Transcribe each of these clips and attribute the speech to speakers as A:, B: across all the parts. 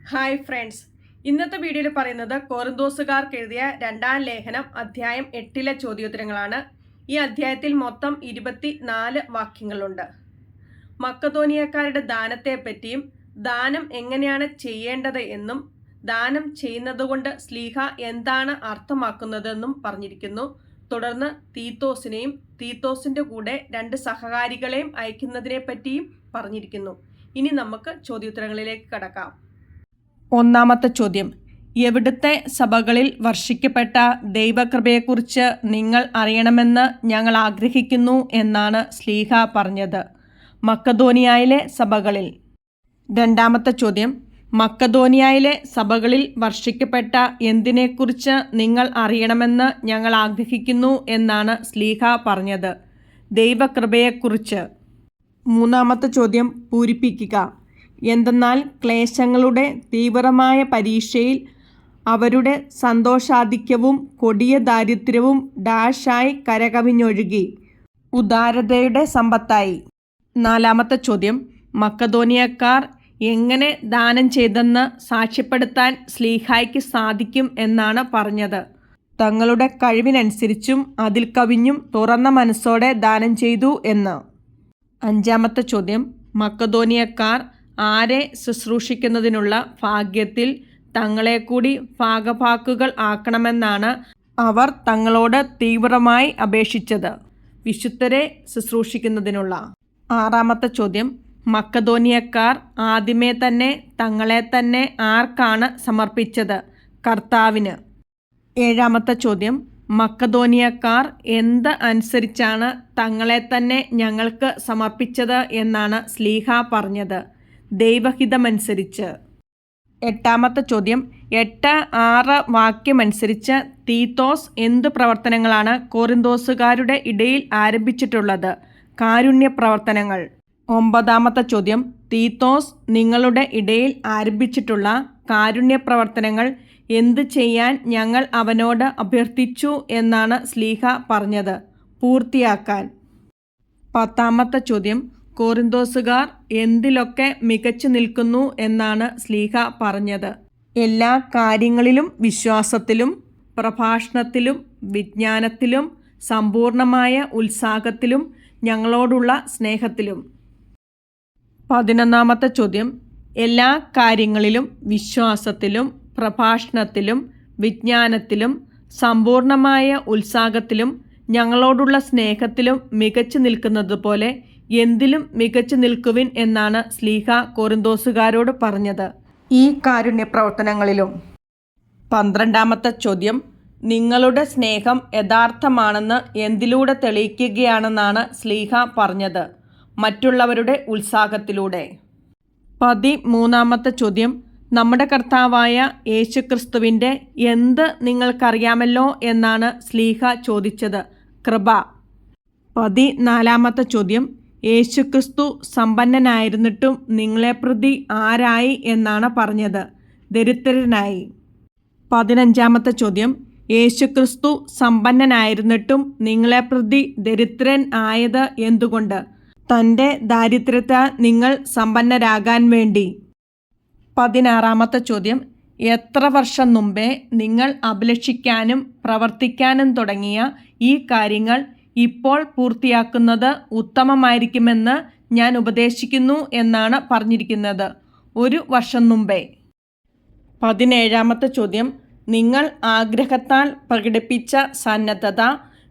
A: Hi friends, ഇന്നത്തെ വീഡിയോയിൽ പറയുന്നത് കൊറിന്തോസുകാർക്ക് എഴുതിയ രണ്ടാം ലേഖനം അധ്യായം 8 ചോദ്യോത്തരങ്ങളാണ്. ഈ അധ്യായത്തിൽ മൊത്തം 24 വാക്യങ്ങളുണ്ട്. മക്കതോനിയക്കാരുടെ ദാനത്തെപ്പറ്റിയും ദാനം എങ്ങനെയാണ് ചെയ്യേണ്ടത് എന്നും ദാനം ചെയ്യുന്നതുകൊണ്ട് സ്ലീഹ എന്താണ് അർത്ഥമാക്കുന്നതെന്നും പറഞ്ഞിരിക്കുന്നു. തുടർന്ന് തീത്തോസിനെയും തീത്തോസിന്റെ കൂടെ 2 സഹകാരികളെയും അയക്കുന്നതിനെ പറ്റിയും പറഞ്ഞിരിക്കുന്നു. ഇനി നമുക്ക് ചോദ്യോത്തരങ്ങളിലേക്ക് കടക്കാം. ഒന്നാമത്തെ ചോദ്യം, എവിടുത്തെ സഭകളിൽ വർഷിക്കപ്പെട്ട ദൈവകൃപയെക്കുറിച്ച് നിങ്ങൾ അറിയണമെന്ന് ഞങ്ങൾ ആഗ്രഹിക്കുന്നു എന്നാണ് സ്ലീഹ പറഞ്ഞത്? മക്കതോനിയയിലെ സഭകളിൽ. രണ്ടാമത്തെ ചോദ്യം, മക്കതോനിയയിലെ സഭകളിൽ വർഷിക്കപ്പെട്ട എന്തിനെക്കുറിച്ച് നിങ്ങൾ അറിയണമെന്ന് ഞങ്ങൾ ആഗ്രഹിക്കുന്നു എന്നാണ് സ്ലീഹ പറഞ്ഞത്? ദൈവകൃപയെക്കുറിച്ച്. മൂന്നാമത്തെ ചോദ്യം, പൂരിപ്പിക്കുക. എന്തെന്നാൽ ക്ലേശങ്ങളുടെ തീവ്രമായ പരീക്ഷയിൽ അവരുടെ സന്തോഷാധിക്യവും കൊടിയ ദാരിദ്ര്യവും ഡാഷായി കരകവിഞ്ഞൊഴുകി ഉദാരതയുടെ സമ്പത്തായി. നാലാമത്തെ ചോദ്യം, മക്കതോനിയക്കാർ എങ്ങനെ ദാനം ചെയ്തെന്ന് സാക്ഷ്യപ്പെടുത്താൻ സ്ലീഹായ്ക്ക് സാധിക്കും എന്നാണ് പറഞ്ഞത്? തങ്ങളുടെ കഴിവിനനുസരിച്ചും അതിൽ കവിഞ്ഞും തുറന്ന മനസ്സോടെ ദാനം ചെയ്തു എന്ന്. അഞ്ചാമത്തെ ചോദ്യം, മക്കതോനിയക്കാർ ആരെ ശുശ്രൂഷിക്കുന്നതിനുള്ള ഭാഗ്യത്തിൽ തങ്ങളെ കൂടി ഭാഗഭാക്കുകൾ ആക്കണമെന്നാണ് അവർ തങ്ങളോട് തീവ്രമായി അപേക്ഷിച്ചത്? വിശുദ്ധരെ ശുശ്രൂഷിക്കുന്നതിനുള്ള. ആറാമത്തെ ചോദ്യം, മക്കതോനിയക്കാർ ആദ്യമേ തന്നെ തങ്ങളെ തന്നെ ആർക്കാണ് സമർപ്പിച്ചത്? കർത്താവിന്. ഏഴാമത്തെ ചോദ്യം, മക്കതോനിയക്കാർ എന്ത് അനുസരിച്ചാണ് തങ്ങളെ തന്നെ ഞങ്ങൾക്ക് സമർപ്പിച്ചത് എന്നാണ് സ്ലീഹ പറഞ്ഞത്? ദൈവഹിതമനുസരിച്ച്. എട്ടാമത്തെ ചോദ്യം, 8:6 വാക്യമനുസരിച്ച് തീത്തോസ് എന്തു പ്രവർത്തനങ്ങളാണ് കൊറിന്തോസുകാരുടെ ഇടയിൽ ആരംഭിച്ചിട്ടുള്ളത്? കാരുണ്യ പ്രവർത്തനങ്ങൾ. ഒമ്പതാമത്തെ ചോദ്യം, തീത്തോസ് നിങ്ങളുടെ ഇടയിൽ ആരംഭിച്ചിട്ടുള്ള കാരുണ്യ പ്രവർത്തനങ്ങൾ എന്ത് ചെയ്യാൻ ഞങ്ങൾ അവനോട് അഭ്യർത്ഥിച്ചു എന്നാണ് സ്ലീഹ പറഞ്ഞത്? പൂർത്തിയാക്കാൻ. പത്താമത്തെ ചോദ്യം, കൊറിന്തോസുകാർ എന്തിലൊക്കെ മികച്ചു നിൽക്കുന്നു എന്നാണ് സ്ലീഹ പറഞ്ഞത്? എല്ലാ കാര്യങ്ങളിലും വിശ്വാസത്തിലും പ്രഭാഷണത്തിലും വിജ്ഞാനത്തിലും സമ്പൂർണമായ ഉത്സാഹത്തിലും ഞങ്ങളോടുള്ള സ്നേഹത്തിലും. 11ാമത്തെ ചോദ്യം, എല്ലാ കാര്യങ്ങളിലും വിശ്വാസത്തിലും പ്രഭാഷണത്തിലും വിജ്ഞാനത്തിലും സമ്പൂർണമായ ഉത്സാഹത്തിലും ഞങ്ങളോടുള്ള സ്നേഹത്തിലും മികച്ചു നിൽക്കുന്നത് പോലെ എന്തിലും മികച്ചു നിൽക്കുവിൻ എന്നാണ് സ്ലീഹ കൊറിന്തോസുകാരോട് പറഞ്ഞത്? ഈ കാരുണ്യ പ്രവർത്തനങ്ങളിലും. 12ാമത്തെ ചോദ്യം, നിങ്ങളുടെ സ്നേഹം യഥാർത്ഥമാണെന്ന് എന്തിലൂടെ തെളിയിക്കുകയാണെന്നാണ് സ്ലീഹ പറഞ്ഞത്? മറ്റുള്ളവരുടെ ഉത്സാഹത്തിലൂടെ. 13ാമത്തെ ചോദ്യം, നമ്മുടെ കർത്താവായ യേശുക്രിസ്തുവിൻ്റെ എന്ത് നിങ്ങൾക്കറിയാമല്ലോ എന്നാണ് സ്ലീഹ ചോദിച്ചത്? കൃപ. 14ാമത്തെ ചോദ്യം, യേശുക്രിസ്തു സമ്പന്നനായിരുന്നിട്ടും നിങ്ങളെ പ്രതി ആരായി എന്നാണ് പറഞ്ഞത്? ദരിദ്രനായി. 15ാമത്തെ ചോദ്യം, യേശുക്രിസ്തു സമ്പന്നനായിരുന്നിട്ടും നിങ്ങളെ പ്രതി ദരിദ്രൻ ആയത് എന്തുകൊണ്ട്? തൻ്റെ ദാരിദ്ര്യത്താൽ നിങ്ങൾ സമ്പന്നരാകാൻ വേണ്ടി. 16ാമത്തെ ചോദ്യം, എത്ര വർഷം മുമ്പേ നിങ്ങൾ അഭിലഷിക്കാനും പ്രവർത്തിക്കാനും തുടങ്ങിയ ഈ കാര്യങ്ങൾ ഇപ്പോൾ പൂർത്തിയാക്കുന്നത് ഉത്തമമായിരിക്കുമെന്ന് ഞാൻ ഉപദേശിക്കുന്നു എന്നാണ് പറഞ്ഞിരിക്കുന്നത്? 1 വർഷം മുമ്പേ. 17ാമത്തെ ചോദ്യം, നിങ്ങൾ ആഗ്രഹത്താൽ പ്രകടിപ്പിച്ച സന്നദ്ധത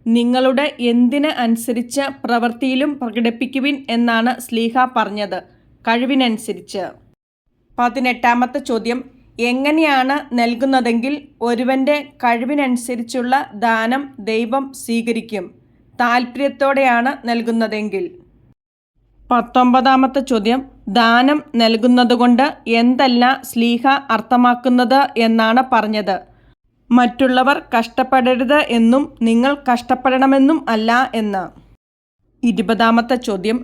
A: നിങ്ങളുടെ എന്തിന് അനുസരിച്ച് പ്രവൃത്തിയിലും പ്രകടിപ്പിക്കുവിൻ എന്നാണ് സ്ലീഹ പറഞ്ഞത്? കഴിവിനനുസരിച്ച്. 18ാമത്തെ ചോദ്യം, എങ്ങനെയാണ് നൽകുന്നതെങ്കിൽ ഒരുവൻ്റെ കഴിവിനനുസരിച്ചുള്ള ദാനം ദൈവം സ്വീകരിക്കും? താൽപ്പര്യത്തോടെയാണ് നൽകുന്നതെങ്കിൽ. 19ാമത്തെ ചോദ്യം, ദാനം നൽകുന്നതുകൊണ്ട് എന്തല്ല സ്ലീഹ അർത്ഥമാക്കുന്നത് എന്നാണ് പറഞ്ഞത്? മറ്റുള്ളവർ കഷ്ടപ്പെടരുത് എന്നും നിങ്ങൾ കഷ്ടപ്പെടണമെന്നും അല്ല എന്ന്. 20ാമത്തെ ചോദ്യം,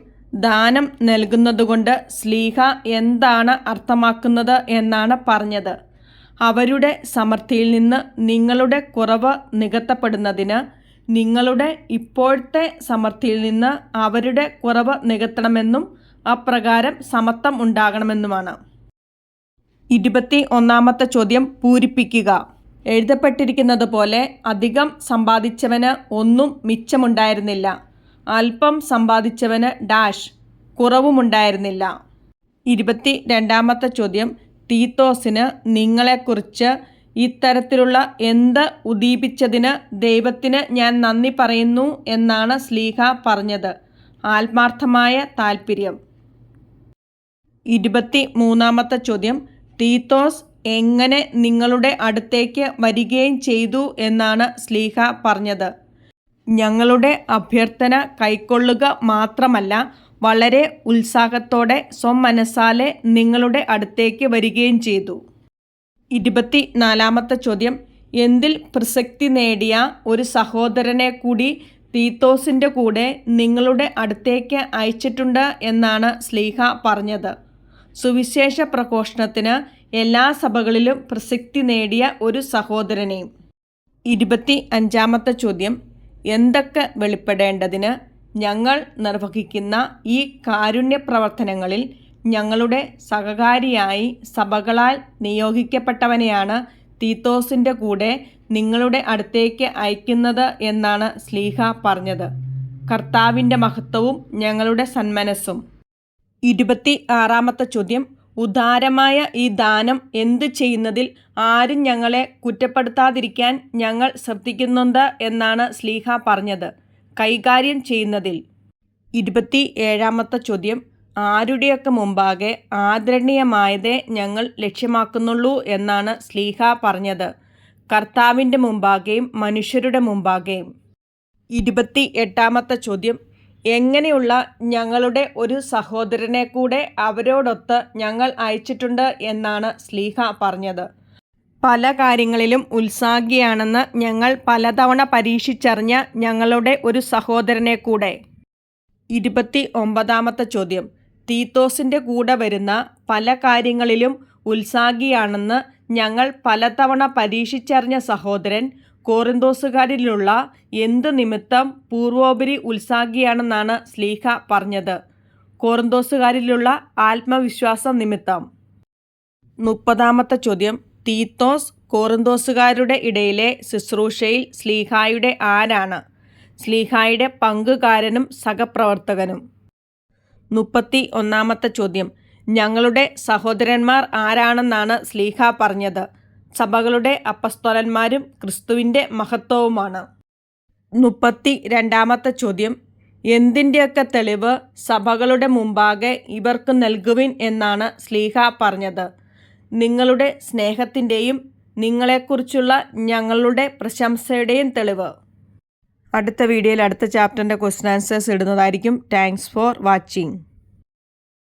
A: ദാനം നൽകുന്നതുകൊണ്ട് സ്ലീഹ എന്താണ് അർത്ഥമാക്കുന്നത് എന്നാണ് പറഞ്ഞത്? അവരുടെ സമൃദ്ധിയിൽ നിന്ന് നിങ്ങളുടെ കുറവ് നികത്തപ്പെടുന്നതിന് നിങ്ങളുടെ ഇപ്പോഴത്തെ സമൃദ്ധിയിൽ നിന്ന് അവരുടെ കുറവ് നികത്തണമെന്നും അപ്രകാരം സമത്വം ഉണ്ടാകണമെന്നുമാണ്. 21 ചോദ്യം പൂരിപ്പിക്കുക. എഴുതപ്പെട്ടിരിക്കുന്നത് പോലെ അധികം സമ്പാദിച്ചവന് ഒന്നും മിച്ചമുണ്ടായിരുന്നില്ല. അല്പം സമ്പാദിച്ചവന് ഡാഷ് കുറവുമുണ്ടായിരുന്നില്ല. 22 ചോദ്യം തീത്തോസിന് നിങ്ങളെക്കുറിച്ച് ഇത്തരത്തിലുള്ള എന്ത് ഉദീപിച്ചതിന് ദൈവത്തിന് ഞാൻ നന്ദി പറയുന്നു എന്നാണ് ശ്ലീഹ പറഞ്ഞത്. ആത്മാർത്ഥമായ താൽപ്പര്യം. 23 ചോദ്യം തീത്തോസ് എങ്ങനെ നിങ്ങളുടെ അടുത്തേക്ക് വരികയും ചെയ്തു എന്നാണ് ശ്ലീഹ പറഞ്ഞത്. ഞങ്ങളുടെ അഭ്യർത്ഥന കൈക്കൊള്ളുക മാത്രമല്ല, വളരെ ഉത്സാഹത്തോടെ സ്വമനസാലെ നിങ്ങളുടെ അടുത്തേക്ക് വരികയും ചെയ്തു. 24 ചോദ്യം എന്തിൽ പ്രസക്തി നേടിയ ഒരു സഹോദരനെ കൂടി തീത്തോസിൻ്റെ കൂടെ നിങ്ങളുടെ അടുത്തേക്ക് അയച്ചിട്ടുണ്ട് എന്നാണ് ശ്ലീഹ പറഞ്ഞത്. സുവിശേഷ പ്രഘോഷണത്തിന് എല്ലാ സഭകളിലും പ്രസക്തി നേടിയ ഒരു സഹോദരനെയും. 25 ചോദ്യം എന്തൊക്കെ വെളിപ്പെടേണ്ടതിന് ഞങ്ങൾ നിർവഹിക്കുന്ന ഈ കാരുണ്യ പ്രവർത്തനങ്ങളിൽ ഞങ്ങളുടെ സഹകാരിയായി സഭകളാൽ നിയോഗിക്കപ്പെട്ടവനെയാണ് തീത്തോസിൻ്റെ കൂടെ നിങ്ങളുടെ അടുത്തേക്ക് അയക്കുന്നത് എന്നാണ് ശ്ലീഹ പറഞ്ഞത്. കർത്താവിൻ്റെ മഹത്വവും ഞങ്ങളുടെ സന്മനസ്സും. 26 ചോദ്യം ഉദാരമായ ഈ ദാനം എന്തു ചെയ്യുന്നതിൽ ആരും ഞങ്ങളെ കുറ്റപ്പെടുത്താതിരിക്കാൻ ഞങ്ങൾ ശ്രദ്ധിക്കുന്നുണ്ട് എന്നാണ് ശ്ലീഹ പറഞ്ഞത്. കൈകാര്യം ചെയ്യുന്നതിൽ. 27 ചോദ്യം ആരുടെയൊക്കെ മുമ്പാകെ ആദരണീയമായതേ ഞങ്ങൾ ലക്ഷ്യമാക്കുന്നുള്ളൂ എന്നാണ് ശ്ലീഹ പറഞ്ഞത്. കർത്താവിൻ്റെ മുമ്പാകെയും മനുഷ്യരുടെ മുമ്പാകെയും. 28 ചോദ്യം എങ്ങനെയുള്ള ഞങ്ങളുടെ ഒരു സഹോദരനെ കൂടെ അവരോടൊത്ത് ഞങ്ങൾ അയച്ചിട്ടുണ്ട് എന്നാണ് ശ്ലീഹ പറഞ്ഞത്. പല കാര്യങ്ങളിലും ഉത്സാഹിയാണെന്ന് ഞങ്ങൾ പലതവണ പരീക്ഷിച്ചറിഞ്ഞ ഞങ്ങളുടെ ഒരു സഹോദരനെ കൂടെ. 29 ചോദ്യം തീത്തോസിൻ്റെ കൂടെ വരുന്ന പല കാര്യങ്ങളിലും ഉത്സാഹിയാണെന്ന് ഞങ്ങൾ പലതവണ പരീക്ഷിച്ചറിഞ്ഞ സഹോദരൻ കോറിന്തോസുകാരിലുള്ള എന്ത് നിമിത്തം പൂർവോപരി ഉത്സാഹിയാണെന്നാണ് ശ്ലീഹ പറഞ്ഞത്. കോറിന്തോസുകാരിലുള്ള ആത്മവിശ്വാസം നിമിത്തം. 30 ചോദ്യം തീത്തോസ് കോറിന്തോസുകാരുടെ ഇടയിലെ ശുശ്രൂഷയിൽ ശ്ലീഹായുടെ ആരാണ്? ശ്ലീഹായുടെ പങ്കുകാരനും സഹപ്രവർത്തകനും. 31 ചോദ്യം ഞങ്ങളുടെ സഹോദരന്മാർ ആരാണെന്നാണ് ശ്ലീഹ പറഞ്ഞത്. സഭകളുടെ അപ്പസ്തോലന്മാരും ക്രിസ്തുവിൻ്റെ മഹത്വവുമാണ്. 32 ചോദ്യം എന്തിൻ്റെയൊക്കെ തെളിവ് സഭകളുടെ മുമ്പാകെ ഇവർക്ക് നൽകുവിൻ എന്നാണ് ശ്ലീഹ പറഞ്ഞത്. നിങ്ങളുടെ സ്നേഹത്തിൻ്റെയും നിങ്ങളെക്കുറിച്ചുള്ള ഞങ്ങളുടെ പ്രശംസയുടെയും തെളിവ്. അടുത്ത വീഡിയോയിൽ അടുത്ത ചാപ്റ്ററിൻ്റെ ക്വസ്റ്റ്യൻ ആൻസേഴ്സ് ഇടുന്നതായിരിക്കും. Thanks for watching.